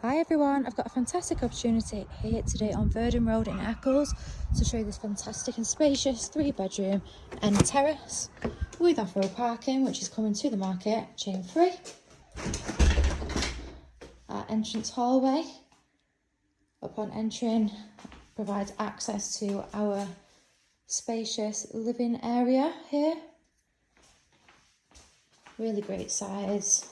Hi everyone, I've got a fantastic opportunity here today on Verdun Road in Eccles to show you this fantastic and spacious 3-bedroom end terrace with off-road parking, which is coming to the market chain free. Our entrance hallway upon entering provides access to our spacious living area here. Really great size,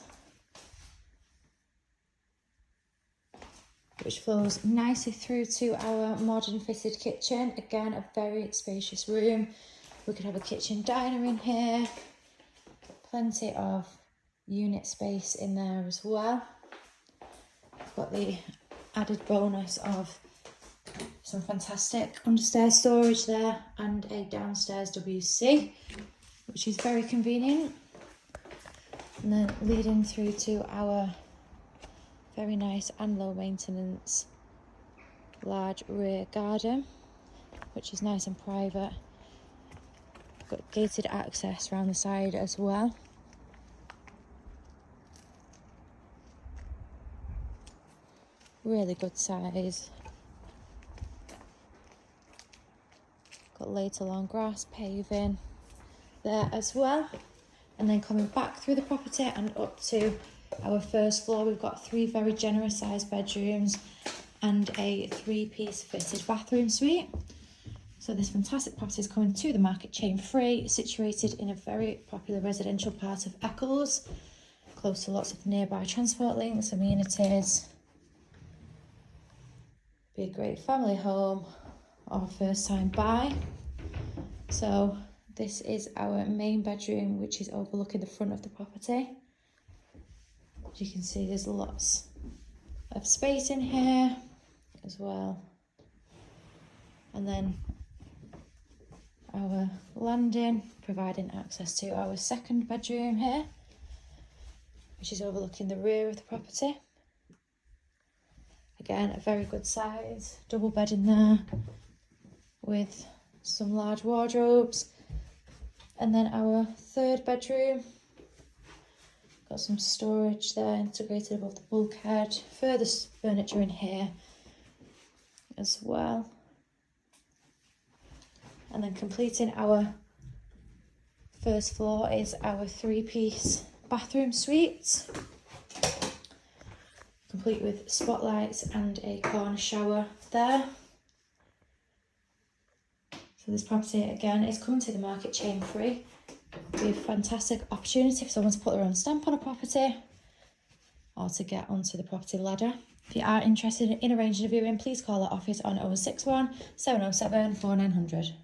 which flows nicely through to our modern fitted kitchen. Again, a very spacious room. We could have a kitchen diner in here. Plenty of unit space in there as well. We've got the added bonus of some fantastic understairs storage there and a downstairs WC, which is very convenient. And then leading through to our very nice and low maintenance large rear garden, which is nice and private. Got gated access around the side as well. Really good size. Got laid along grass paving there as well. And then coming back through the property and up to our first floor, we've got 3 very generous sized bedrooms and a 3-piece fitted bathroom suite. So this fantastic property is coming to the market chain free, situated in a very popular residential part of Eccles, close to lots of nearby transport links, amenities. Be a great family home or first time buy. So this is our main bedroom, which is overlooking the front of the property. As you can see, there's lots of space in here as well. And then our landing, providing access to our second bedroom here, which is overlooking the rear of the property. Again, a very good size, double bed in there with some large wardrobes. And then our third bedroom, got some storage there integrated above the bulkhead. Further furniture in here as well. And then completing our first floor is our 3-piece bathroom suite, complete with spotlights and a corner shower there. So this property again is coming to the market chain free. Be a fantastic opportunity for someone to put their own stamp on a property or to get onto the property ladder. If you are interested in arranging a viewing, please call our office on 061 707 4900.